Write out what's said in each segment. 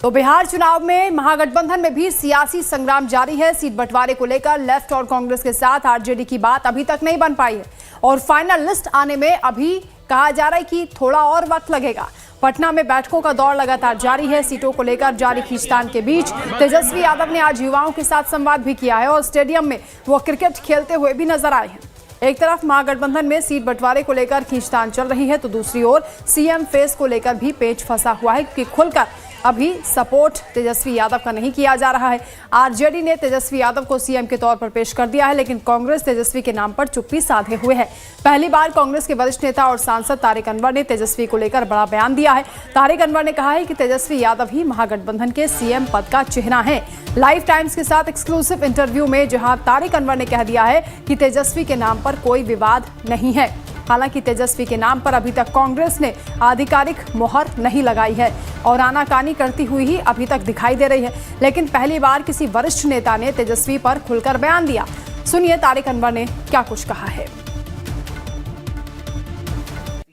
तो बिहार चुनाव में महागठबंधन में भी सियासी संग्राम जारी है। सीट बंटवारे को लेकर लेफ्ट और कांग्रेस के साथ आरजेडी की बात अभी तक नहीं बन पाई है और फाइनल लिस्ट आने में अभी कहा जा रहा है कि थोड़ा और वक्त लगेगा। पटना में बैठकों का दौर लगातार जारी है। सीटों को लेकर जारी खींचतान के बीच तेजस्वी यादव ने आज युवाओं के साथ संवाद भी किया है और स्टेडियम में वो क्रिकेट खेलते हुए भी नजर आए हैं। एक तरफ महागठबंधन में सीट बंटवारे को लेकर खींचतान चल रही है तो दूसरी ओर सीएम फेस को लेकर भी पेच फंसा हुआ है क्योंकि खुलकर अभी सपोर्ट तेजस्वी यादव का नहीं किया जा रहा है। आरजेडी ने तेजस्वी यादव को सीएम के तौर पर पेश कर दिया है, लेकिन कांग्रेस तेजस्वी के नाम पर चुप्पी साधे हुए है। पहली बार कांग्रेस के वरिष्ठ नेता और सांसद तारिक अनवर ने तेजस्वी को लेकर बड़ा बयान दिया है। तारिक अनवर ने कहा है कि तेजस्वी यादव ही महागठबंधन के सीएम पद का चेहरा है। लाइफ टाइम्स के साथ एक्सक्लूसिव इंटरव्यू में जहां तारिक अनवर ने कह दिया है कि तेजस्वी के नाम पर कोई विवाद नहीं है। हालांकि तेजस्वी के नाम पर अभी तक कांग्रेस ने आधिकारिक मोहर नहीं लगाई है और आनाकानी करती हुई ही अभी तक दिखाई दे रही है, लेकिन पहली बार किसी वरिष्ठ नेता ने तेजस्वी पर खुलकर बयान दिया। सुनिए तारिक अनवर ने क्या कुछ कहा है।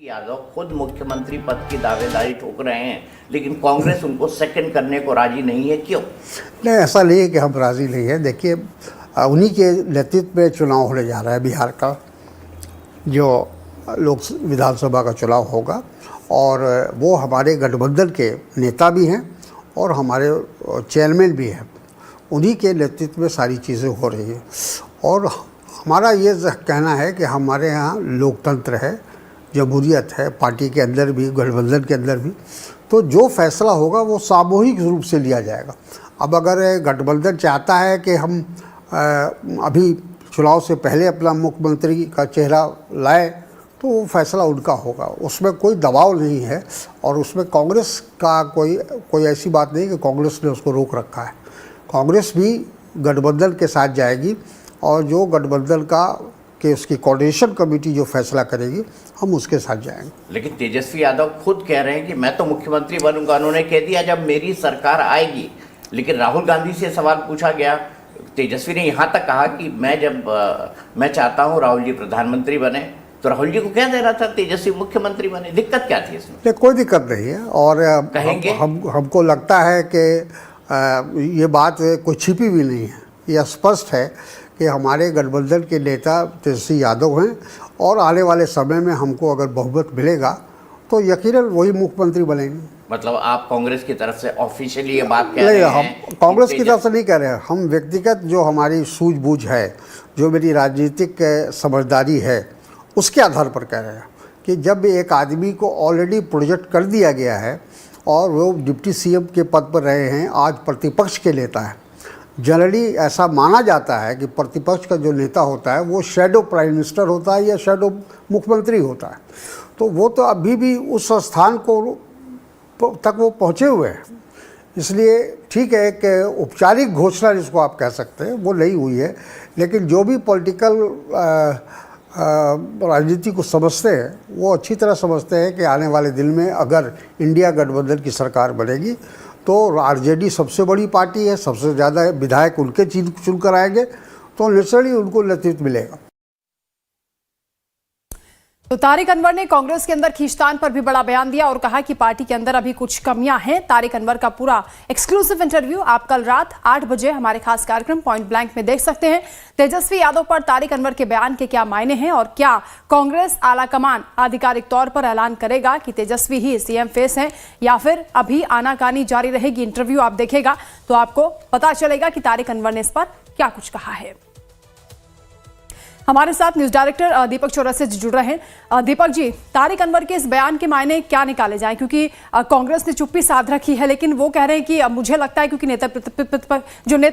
यादव खुद मुख्यमंत्री पद की दावेदारी ठोक रहे हैं, लेकिन कांग्रेस उनको सेकंड करने को राजी नहीं है। क्यों? नहीं, ऐसा नहीं है कि हम राजी नहीं है। देखिए, उन्हीं के नेतृत्व में चुनाव होने जा रहा है बिहार का, जो लोक विधानसभा का चुनाव होगा और वो हमारे गठबंधन के नेता भी हैं और हमारे चेयरमैन भी हैं। उन्हीं के नेतृत्व में सारी चीज़ें हो रही हैं और हमारा ये कहना है कि हमारे यहाँ लोकतंत्र है, जमहूरियत है, पार्टी के अंदर भी, गठबंधन के अंदर भी। तो जो फैसला होगा वो सामूहिक रूप से लिया जाएगा। अब अगर गठबंधन चाहता है कि हम अभी चुनाव से पहले अपना मुख्यमंत्री का चेहरा लाए तो वो फैसला उनका होगा, उसमें कोई दबाव नहीं है और उसमें कांग्रेस का कोई ऐसी बात नहीं कि कांग्रेस ने उसको रोक रखा है। कांग्रेस भी गठबंधन के साथ जाएगी और जो गठबंधन का कि उसकी कोऑर्डिनेशन कमेटी जो फैसला करेगी हम उसके साथ जाएंगे। लेकिन तेजस्वी यादव खुद कह रहे हैं कि मैं तो मुख्यमंत्री बनूंगा। उन्होंने कह दिया जब मेरी सरकार आएगी। लेकिन राहुल गांधी से सवाल पूछा गया, तेजस्वी ने यहाँ तक कहा कि मैं चाहता हूँ राहुल जी प्रधानमंत्री बने, तो राहुल जी को क्या दे रहा था तेजस्वी मुख्यमंत्री बने। दिक्कत क्या थी इसमें? नहीं, कोई दिक्कत नहीं है और कहेंगे हमको लगता है कि ये बात कोई छिपी भी नहीं है। ये स्पष्ट है कि हमारे गठबंधन के नेता तेजस्वी यादव हैं और आने वाले समय में हमको अगर बहुमत मिलेगा तो यकीनन वही मुख्यमंत्री बनेंगे। मतलब आप कांग्रेस की तरफ से ऑफिशियली ये बात कह रहे हैं? हम कांग्रेस की तरफ से नहीं कह रहे हैं। हम व्यक्तिगत जो हमारी सूझबूझ है, जो मेरी राजनीतिक समझदारी है, उसके आधार पर कह रहे हैं कि जब एक आदमी को ऑलरेडी प्रोजेक्ट कर दिया गया है और वो डिप्टी सीएम के पद पर रहे हैं, आज प्रतिपक्ष के नेता है। जनरली ऐसा माना जाता है कि प्रतिपक्ष का जो नेता होता है वो शैडो प्राइम मिनिस्टर होता है या शैडो मुख्यमंत्री होता है। तो वो तो अभी भी उस स्थान को तक वो पहुँचे हुए हैं। इसलिए ठीक है कि औपचारिक घोषणा जिसको आप कह सकते हैं वो नहीं हुई है, लेकिन जो भी पॉलिटिकल राजनीति को समझते हैं वो अच्छी तरह समझते हैं कि आने वाले दिन में अगर इंडिया गठबंधन की सरकार बनेगी तो आरजेडी सबसे बड़ी पार्टी है, सबसे ज़्यादा विधायक उनके चुन कर आएंगे तो नेचुरली उनको नेतृत्व मिलेगा। तो तारिक अनवर ने कांग्रेस के अंदर खींचतान पर भी बड़ा बयान दिया और कहा कि पार्टी के अंदर अभी कुछ कमियां हैं। तारिक अनवर का पूरा एक्सक्लूसिव इंटरव्यू आप कल रात 8 बजे हमारे खास कार्यक्रम पॉइंट ब्लैंक में देख सकते हैं। तेजस्वी यादव पर तारिक अनवर के बयान के क्या मायने हैं और क्या कांग्रेस आलाकमान आधिकारिक तौर पर ऐलान करेगा कि तेजस्वी ही सीएम फेस हैं या फिर अभी आनाकानी जारी रहेगी। इंटरव्यू आप देखेगा तो आपको पता चलेगा कि तारिक अनवर ने इस पर क्या कुछ कहा है। हमारे साथ न्यूज डायरेक्टर दीपक चौरसिया जी जुड़ रहे हैं। दीपक जी, तारिक अनवर के इस बयान के मायने क्या निकाले जाएं, क्योंकि कांग्रेस ने चुप्पी साध रखी है, लेकिन वो कह रहे हैं कि मुझे लगता है क्योंकि नेता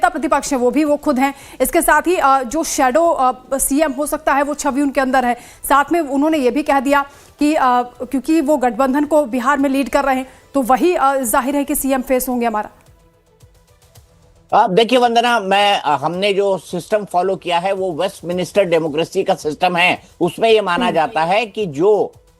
प्रतिपक्ष है वो खुद हैं, इसके साथ ही जो शैडो सीएम हो सकता है वो छवि उनके अंदर है। साथ में उन्होंने ये भी कह दिया कि क्योंकि वो गठबंधन को बिहार में लीड कर रहे हैं तो वही जाहिर है कि सीएम फेस होंगे हमारा। देखिए वंदना, हमने जो सिस्टम फॉलो किया है वो वेस्टमिनिस्टर डेमोक्रेसी का सिस्टम है। उसमें ये माना जाता है कि जो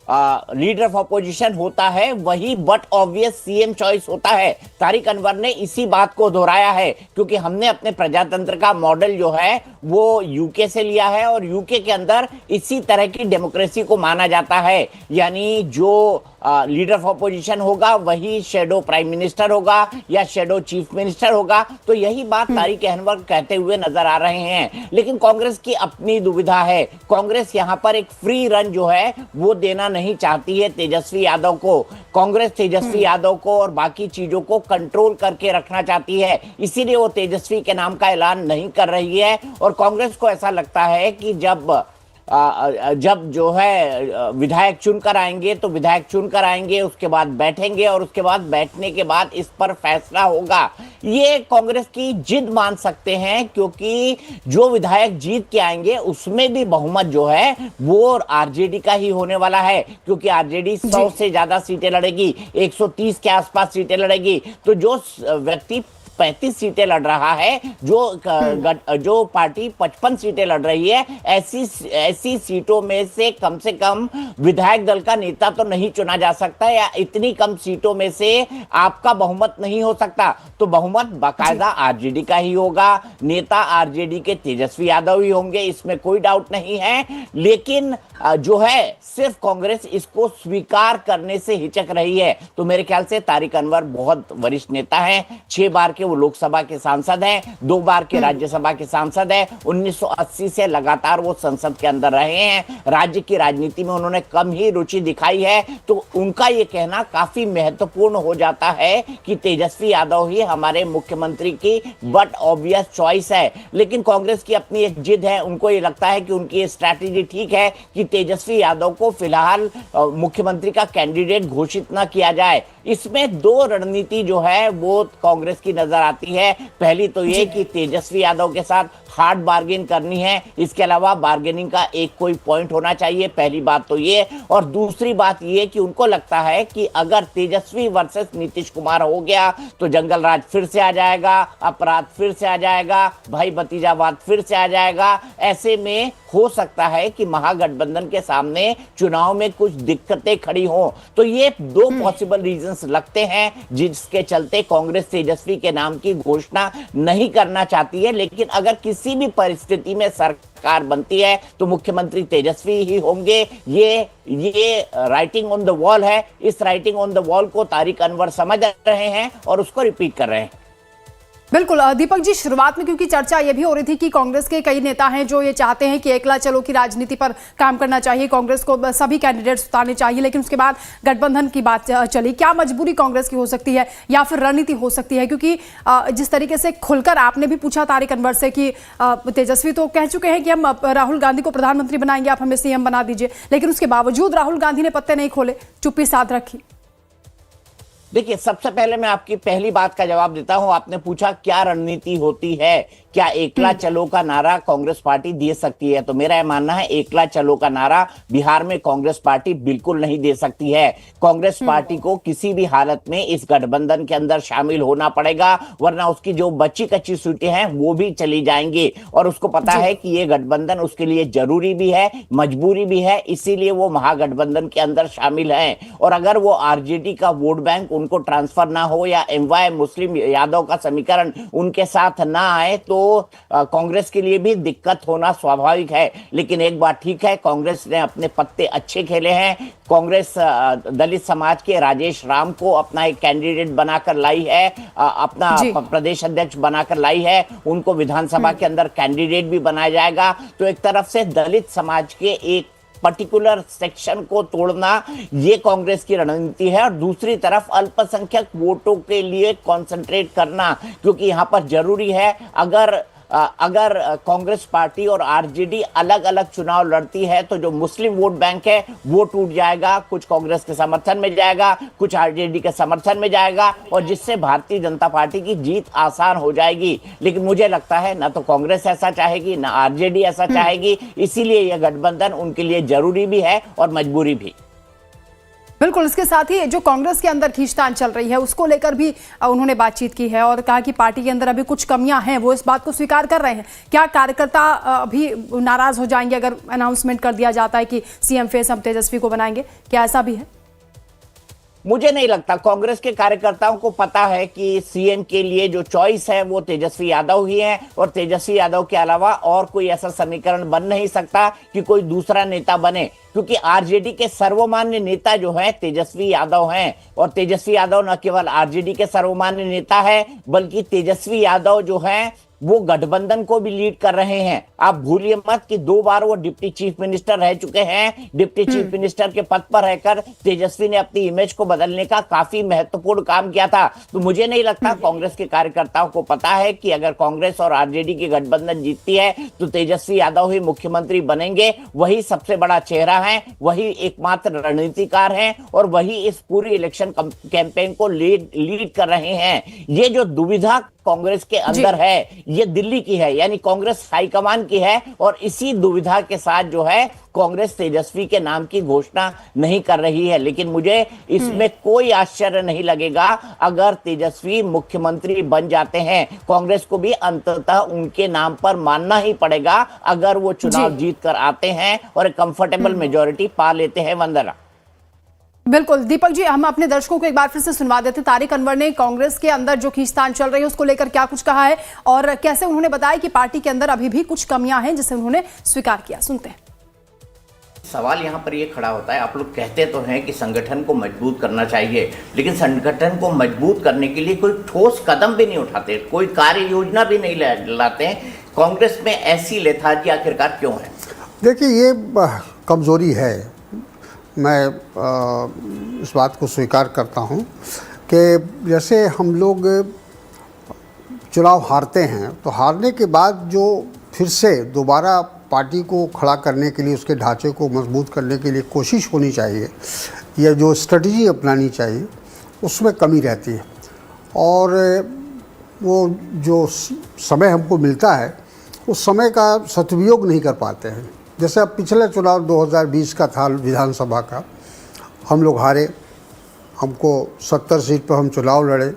लीडर ऑफ अपोजिशन होता है वही बट ऑब्वियस सीएम चॉइस होता है। तारिक अनवर ने इसी बात को दोहराया है क्योंकि हमने अपने प्रजातंत्र का मॉडल जो है वो यूके से लिया है और यूके के अंदर इसी तरह की डेमोक्रेसी को माना जाता है। यानी जो लीडर ऑफ अपोजिशन होगा वही शेडो प्राइम मिनिस्टर होगा या शेडो चीफ मिनिस्टर होगा। तो यही बात तारिक अनवर कहते हुए नजर आ रहे हैं। लेकिन कांग्रेस की अपनी दुविधा है। कांग्रेस यहां पर एक फ्री रन जो है वो देना नहीं चाहती है तेजस्वी यादव को। कांग्रेस तेजस्वी यादव को और बाकी चीजों को कंट्रोल करके रखना चाहती है, इसीलिए वो तेजस्वी के नाम का ऐलान नहीं कर रही है। और कांग्रेस को ऐसा लगता है कि जब जो है विधायक चुनकर आएंगे तो विधायक चुनकर आएंगे, उसके बाद बैठेंगे और उसके बाद बैठने के बाद इस पर फैसला होगा। ये कांग्रेस की जिद मान सकते हैं, क्योंकि जो विधायक जीत के आएंगे उसमें भी बहुमत जो है वो आरजेडी का ही होने वाला है, क्योंकि आरजेडी 100 से ज्यादा सीटें लड़ेगी, 130 के आसपास सीटें लड़ेगी। तो जो व्यक्ति 35 सीटें लड़ रहा है, जो पार्टी 55 सीटें लड़ रही है, ऐसी सीटों में से कम विधायक दल का नेता तो नहीं चुना जा सकता, या इतनी कम सीटों में से आपका बहुमत नहीं हो सकता। तो बहुमत बाकायदा आरजेडी का ही होगा, नेता आरजेडी के तेजस्वी यादव ही होंगे, इसमें कोई डाउट नहीं है। लेकिन जो है सिर्फ कांग्रेस इसको स्वीकार करने से हिचक रही है। तो मेरे ख्याल से तारिक अनवर बहुत वरिष्ठ नेता हैं, 6 बार के वो लोकसभा के सांसद हैं, 2 बार के राज्यसभा के सांसद हैं, 1980 से लगातार वो संसद के अंदर रहे हैं, राज्य की राजनीति में उन्होंने कम ही रुचि दिखाई है। तो उनका ये कहना काफी महत्वपूर्ण हो जाता है कि तेजस्वी यादव ही हमारे मुख्यमंत्री की बट ऑब्वियस चॉइस है। लेकिन कांग्रेस की अपनी एक जिद है, उनको ये लगता है कि उनकी स्ट्रैटेजी ठीक है कि तेजस्वी यादव को फिलहाल मुख्यमंत्री का कैंडिडेट घोषित न किया जाए। इसमें 2 रणनीति जो है वो कांग्रेस की नजर आती है। पहली तो ये कि तेजस्वी यादव के साथ हार्ड बार्गेन करनी है, इसके अलावा बार्गेनिंग का एक कोई पॉइंट होना चाहिए, पहली बात तो ये। और दूसरी बात ये कि उनको लगता है कि अगर तेजस्वी वर्सेस नीतीश कुमार हो गया तो जंगल राज फिर से आ जाएगा, अपराध फिर से आ जाएगा, भाई भतीजावाद फिर से आ जाएगा। ऐसे में हो सकता है कि महागठबंधन के सामने चुनाव में कुछ दिक्कतें खड़ी हों। तो ये 2 पॉसिबल रीजंस लगते हैं जिसके चलते कांग्रेस तेजस्वी के नाम की घोषणा नहीं करना चाहती है। लेकिन अगर किसी भी परिस्थिति में सरकार बनती है तो मुख्यमंत्री तेजस्वी ही होंगे। ये राइटिंग ऑन द वॉल है। इस राइटिंग ऑन द वॉल को तारिक अनवर समझ रहे हैं और उसको रिपीट कर रहे हैं। बिल्कुल दीपक जी, शुरुआत में क्योंकि चर्चा ये भी हो रही थी कि कांग्रेस के कई नेता हैं जो ये चाहते हैं कि एकला चलो की राजनीति पर काम करना चाहिए, कांग्रेस को सभी कैंडिडेट्स उतारने चाहिए, लेकिन उसके बाद गठबंधन की बात चली। क्या मजबूरी कांग्रेस की हो सकती है या फिर रणनीति हो सकती है? क्योंकि जिस तरीके से खुलकर आपने भी पूछा तारिक अनवर से कि तेजस्वी तो कह चुके हैं कि हम राहुल गांधी को प्रधानमंत्री बनाएंगे, आप हमें सीएम बना दीजिए, लेकिन उसके बावजूद राहुल गांधी ने पत्ते नहीं खोले, चुप्पी साध रखी। देखिए, सबसे पहले मैं आपकी पहली बात का जवाब देता हूं। आपने पूछा क्या रणनीति होती है, क्या एकला चलो का नारा कांग्रेस पार्टी दे सकती है? तो मेरा यह मानना है एकला चलो का नारा बिहार में कांग्रेस पार्टी बिल्कुल नहीं दे सकती है। कांग्रेस पार्टी को किसी भी हालत में इस गठबंधन के अंदर शामिल होना पड़ेगा, वरना उसकी जो बची कच्ची सीटें हैं वो भी चली जाएंगी। और उसको पता है कि ये गठबंधन उसके लिए जरूरी भी है, मजबूरी भी है, इसीलिए वो महागठबंधन के अंदर शामिल है। और अगर वो आरजेडी का वोट बैंक उनको ट्रांसफर ना हो या एमवाय मुस्लिम यादव का समीकरण उनके साथ ना आए तो कांग्रेस के लिए भी दिक्कत होना स्वाभाविक है। लेकिन एक बात ठीक है, कांग्रेस ने अपने पत्ते अच्छे खेले हैं। कांग्रेस दलित समाज के राजेश राम को अपना एक कैंडिडेट बनाकर लाई है, अपना प्रदेश अध्यक्ष बनाकर लाई है, उनको विधानसभा के अंदर कैंडिडेट भी बनाया जाएगा। तो एक तरफ से दलित समाज के एक पर्टिकुलर सेक्शन को तोड़ना ये कांग्रेस की रणनीति है, और दूसरी तरफ अल्पसंख्यक वोटों के लिए कंसंट्रेट करना, क्योंकि यहां पर जरूरी है अगर कांग्रेस पार्टी और आरजेडी अलग अलग चुनाव लड़ती है तो जो मुस्लिम वोट बैंक है वो टूट जाएगा, कुछ कांग्रेस के समर्थन में जाएगा, कुछ आरजेडी के समर्थन में जाएगा, और जिससे भारतीय जनता पार्टी की जीत आसान हो जाएगी। लेकिन मुझे लगता है ना तो कांग्रेस ऐसा चाहेगी ना आरजेडी ऐसा चाहेगी, इसीलिए यह गठबंधन उनके लिए जरूरी भी है और मजबूरी भी। बिल्कुल, इसके साथ ही जो कांग्रेस के अंदर खींचतान चल रही है उसको लेकर भी उन्होंने बातचीत की है और कहा कि पार्टी के अंदर अभी कुछ कमियां हैं, वो इस बात को स्वीकार कर रहे हैं। क्या कार्यकर्ता अभी नाराज हो जाएंगे अगर अनाउंसमेंट कर दिया जाता है कि सीएम फेस हम तेजस्वी को बनाएंगे? क्या ऐसा भी है? मुझे नहीं लगता। कांग्रेस के कार्यकर्ताओं को पता है कि सीएम के लिए जो चॉइस है वो तेजस्वी यादव ही है, और तेजस्वी यादव के अलावा और कोई ऐसा समीकरण बन नहीं सकता कि कोई दूसरा नेता बने, क्योंकि आरजेडी के सर्वमान्य नेता जो है तेजस्वी यादव हैं। और तेजस्वी यादव न केवल आरजेडी के सर्वमान्य नेता है, बल्कि तेजस्वी यादव जो है वो गठबंधन को भी लीड कर रहे हैं। आप भूलिए मत कि 2 बार वो डिप्टी चीफ मिनिस्टर रह चुके हैं। डिप्टी चीफ मिनिस्टर के पद पर रहकर तेजस्वी ने अपनी इमेज को बदलने का काफी महत्वपूर्ण काम किया था। तो मुझे नहीं लगता, कांग्रेस के कार्यकर्ताओं को पता है कि अगर कांग्रेस और आरजेडी की गठबंधन जीतती है तो तेजस्वी यादव ही मुख्यमंत्री बनेंगे। वही सबसे बड़ा चेहरा है, वही एकमात्र रणनीतिकार हैं, और वही इस पूरी इलेक्शन कैंपेन को लीड कर रहे हैं। ये जो दुविधा कांग्रेस के अंदर है ये दिल्ली की है, यानी कांग्रेस हाईकमान की है, और इसी दुविधा के साथ जो है कांग्रेस तेजस्वी के नाम की घोषणा नहीं कर रही है। लेकिन मुझे इसमें कोई आश्चर्य नहीं लगेगा अगर तेजस्वी मुख्यमंत्री बन जाते हैं। कांग्रेस को भी अंततः उनके नाम पर मानना ही पड़ेगा अगर वो चुनाव जीत कर आते हैं और एक कंफर्टेबल मेजोरिटी पा लेते हैं। वंदना। बिल्कुल दीपक जी, हम अपने दर्शकों को एक बार फिर से सुनवा देते। तारिक अनवर ने कांग्रेस के अंदर जो खींचतान चल रही है उसको लेकर क्या कुछ कहा है, और कैसे उन्होंने बताया कि पार्टी के अंदर अभी भी कुछ कमियां हैं जिसे उन्होंने स्वीकार किया। सुनते हैं। सवाल यहाँ पर ये खड़ा होता है, आप लोग कहते तो हैं कि संगठन को मजबूत करना चाहिए, लेकिन संगठन को मजबूत करने के लिए कोई ठोस कदम भी नहीं उठाते, कोई कार्य योजना भी नहीं लाते। कांग्रेस में ऐसी लेथार्जी आखिरकार क्यों है? देखिए, ये कमज़ोरी है। मैं इस बात को स्वीकार करता हूँ कि जैसे हम लोग चुनाव हारते हैं तो हारने के बाद जो फिर से दोबारा पार्टी को खड़ा करने के लिए, उसके ढांचे को मजबूत करने के लिए कोशिश होनी चाहिए, या जो स्ट्रेटजी अपनानी चाहिए, उसमें कमी रहती है। और वो जो समय हमको मिलता है उस समय का सदुपयोग नहीं कर पाते हैं। जैसे अब पिछले चुनाव 2020 का था विधानसभा का, हम लोग हारे, हमको 70 सीट पर हम चुनाव लड़े,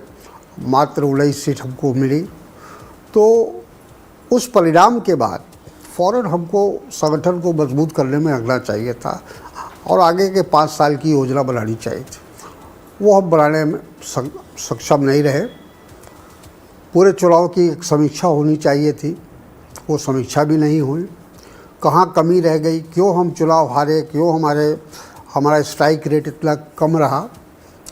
मात्र 19 सीट हमको मिली। तो उस परिणाम के बाद फ़ौरन हमको संगठन को मजबूत करने में लगना चाहिए था और आगे के 5 साल की योजना बनानी चाहिए थी। वो हम बनाने में सक्षम नहीं रहे। पूरे चुनाव की एक समीक्षा होनी चाहिए थी, वो समीक्षा भी नहीं हुई। कहाँ कमी रह गई, क्यों हम चुनाव हारे, क्यों हमारा स्ट्राइक रेट इतना कम रहा,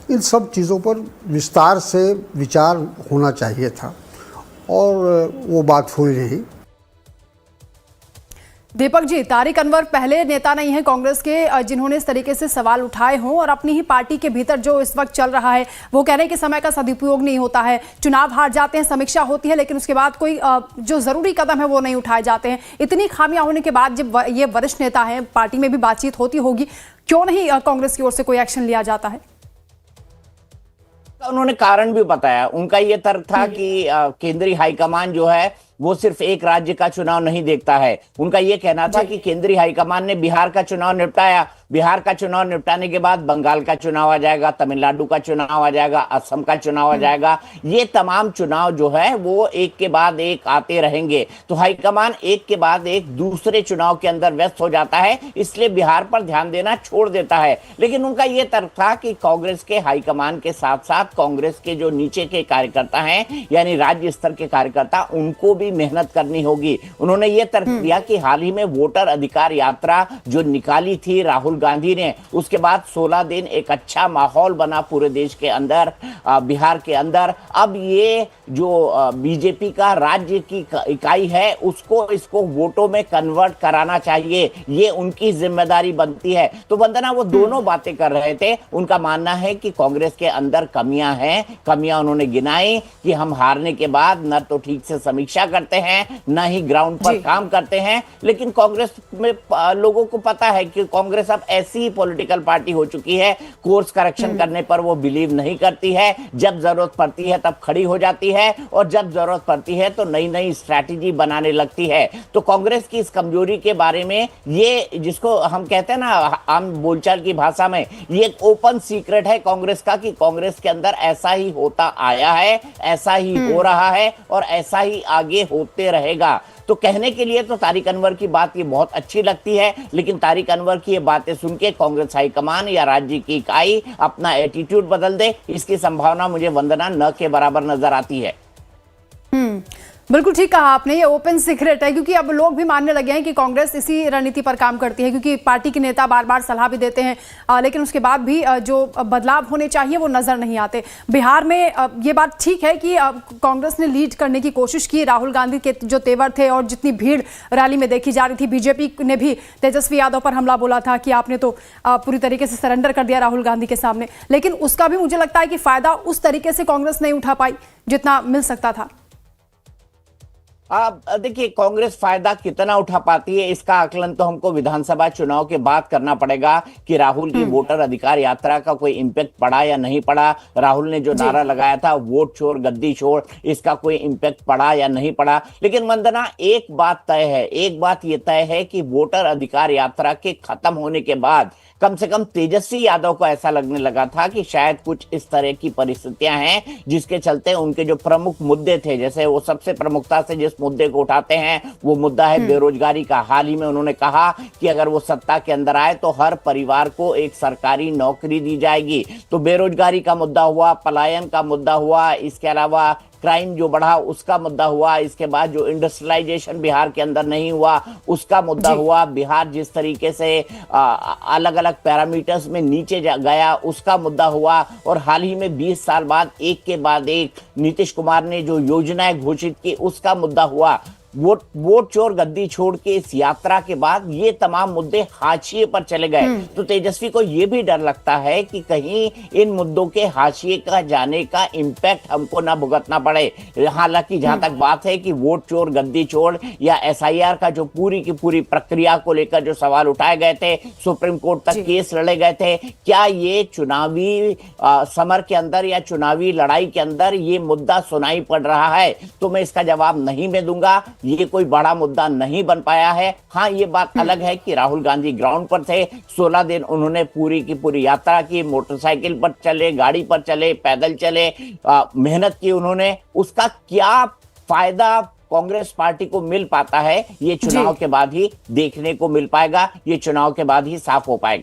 इन सब चीज़ों पर विस्तार से विचार होना चाहिए था, और वो बात हुई नहीं। दीपक जी, तारिक अनवर पहले नेता नहीं है कांग्रेस के जिन्होंने इस तरीके से सवाल उठाए हों, और अपनी ही पार्टी के भीतर जो इस वक्त चल रहा है वो कह रहे हैं कि समय का सदुपयोग नहीं होता है। चुनाव हार जाते हैं, समीक्षा होती है, लेकिन उसके बाद कोई जो जरूरी कदम है वो नहीं उठाए जाते हैं। इतनी खामियां होने के बाद जब ये वरिष्ठ नेता हैं, पार्टी में भी बातचीत होती होगी, क्यों नहीं कांग्रेस की ओर से कोई एक्शन लिया जाता है? उन्होंने कारण भी बताया। उनका यह तर्क था कि केंद्रीय हाईकमान जो है वो सिर्फ एक राज्य का चुनाव नहीं देखता है। उनका यह कहना था कि केंद्रीय हाईकमान ने बिहार का चुनाव निपटाया, बिहार का चुनाव निपटाने के बाद बंगाल का चुनाव आ जाएगा, तमिलनाडु का चुनाव आ जाएगा, असम का चुनाव आ जाएगा। ये तमाम चुनाव जो है वो एक के बाद एक आते रहेंगे। तो हाईकमान एक के बाद एक दूसरे चुनाव के अंदर व्यस्त हो जाता है, इसलिए बिहार पर ध्यान देना छोड़ देता है। लेकिन उनका यह तर्क था कि कांग्रेस के हाईकमान के साथ साथ कांग्रेस के जो नीचे के कार्यकर्ता हैं, यानी राज्य स्तर के कार्यकर्ता, उनको भी मेहनत करनी होगी। उन्होंने ये तर्क दिया कि हाल ही में वोटर अधिकार यात्रा जो निकाली थी राहुल गांधी ने, उसके बाद 16 दिन एक अच्छा माहौल बना पूरे देश के अंदर, बिहार के अंदर। अब ये जो बीजेपी का राज्य की इकाई है उसको इसको वोटों में कन्वर्ट कराना चाहिए, ये उनकी जिम्मेदारी बनती है। तो वंदना वो दोनों बातें कर रहे थे। उनका मानना है कि कांग्रेस के अंदर कमियां हैं, कमियां उन्होंने गिनाई कि हम हारने के बाद न तो ठीक से समीक्षा करते हैं, न ही ग्राउंड पर काम करते हैं। लेकिन कांग्रेस में लोगों को पता है कि कांग्रेस अब ऐसी ही पॉलिटिकल पार्टी हो चुकी है, कोर्स करेक्शन करने पर वो बिलीव नहीं करती है। जब जरूरत पड़ती है तब खड़ी हो जाती है, और जब जरूरत पड़ती है तो नई नई स्ट्रैटेजी बनाने लगती है। तो कांग्रेस की इस कमजोरी के बारे में, ये जिसको हम कहते हैं ना आम बोलचाल की भाषा में, ये एक ओपन सीक्रेट है कांग्रेस का कि कांग्रेस के अंदर ऐसा ही होता आया है, ऐसा ही हो रहा है और ऐसा ही आगे होते रहेगा। तो कहने के लिए तो तारिक अनवर की बात ये बहुत अच्छी लगती है, लेकिन तारिक अनवर की ये बातें सुन के कांग्रेस हाईकमान या राज्य की इकाई अपना एटीट्यूड बदल दे, इसकी संभावना मुझे वंदना न के बराबर नजर आती है। बिल्कुल ठीक कहा आपने, ये ओपन सीक्रेट है, क्योंकि अब लोग भी मानने लगे हैं कि कांग्रेस इसी रणनीति पर काम करती है, क्योंकि पार्टी के नेता बार बार सलाह भी देते हैं लेकिन उसके बाद भी जो बदलाव होने चाहिए वो नजर नहीं आते। बिहार में ये बात ठीक है कि कांग्रेस ने लीड करने की कोशिश की, राहुल गांधी के जो तेवर थे और जितनी भीड़ रैली में देखी जा रही थी, बीजेपी ने भी तेजस्वी यादव पर हमला बोला था कि आपने तो पूरी तरीके से सरेंडर कर दिया राहुल गांधी के सामने, लेकिन उसका भी मुझे लगता है कि फायदा उस तरीके से कांग्रेस नहीं उठा पाई जितना मिल सकता था। अब देखिए, कांग्रेस फायदा कितना उठा पाती है इसका आकलन तो हमको विधानसभा चुनाव के बाद करना पड़ेगा कि राहुल की वोटर अधिकार यात्रा का कोई इम्पैक्ट पड़ा या नहीं पड़ा। राहुल ने जो नारा लगाया था वोट छोड़ गद्दी छोड़, इसका कोई इम्पैक्ट पड़ा या नहीं पड़ा। लेकिन वंदना, एक बात तय है, एक बात ये तय है कि वोटर अधिकार यात्रा के खत्म होने के बाद कम से कम तेजस्वी यादव को ऐसा लगने लगा था कि शायद कुछ इस तरह की परिस्थितियां हैं जिसके चलते उनके जो प्रमुख मुद्दे थे, जैसे वो सबसे प्रमुखता से जिस मुद्दे को उठाते हैं वो मुद्दा है बेरोजगारी का। हाल ही में उन्होंने कहा कि अगर वो सत्ता के अंदर आए तो हर परिवार को एक सरकारी नौकरी दी जाएगी। तो बेरोजगारी का मुद्दा हुआ, पलायन का मुद्दा हुआ, इसके अलावा क्राइम जो बढ़ा उसका मुद्दा हुआ, इसके बाद जो इंडस्ट्रियलाइजेशन बिहार के अंदर नहीं हुआ उसका मुद्दा हुआ, बिहार जिस तरीके से अलग अलग पैरामीटर्स में नीचे गया उसका मुद्दा हुआ, और हाल ही में 20 साल बाद एक के बाद एक नीतीश कुमार ने जो योजनाएं घोषित की उसका मुद्दा हुआ। वोट चोर गद्दी छोड़ के इस यात्रा के बाद ये तमाम मुद्दे हाशिए पर चले गए। तो तेजस्वी को ये भी डर लगता है कि कहीं इन मुद्दों के हाशिए का जाने का इम्पैक्ट हमको ना भुगतना पड़े। हालांकि जहां तक बात है कि वोट चोर गद्दी छोड़ या एसआईआर का जो पूरी की पूरी प्रक्रिया को लेकर जो सवाल उठाए गए थे, सुप्रीम कोर्ट तक केस लड़े गए थे, क्या ये चुनावी समर के अंदर या चुनावी लड़ाई के अंदर ये मुद्दा सुनाई पड़ रहा है? तो मैं इसका जवाब नहीं मैं दूंगा। ये कोई बड़ा मुद्दा नहीं बन पाया है। हाँ, ये बात अलग है कि राहुल गांधी ग्राउंड पर थे, 16 दिन उन्होंने पूरी की पूरी यात्रा की, मोटरसाइकिल पर चले, गाड़ी पर चले, पैदल चले, मेहनत की उन्होंने। उसका क्या फायदा कांग्रेस पार्टी को मिल पाता है ये चुनाव के बाद ही देखने को मिल पाएगा, ये चुनाव के बाद ही साफ हो पाएगा।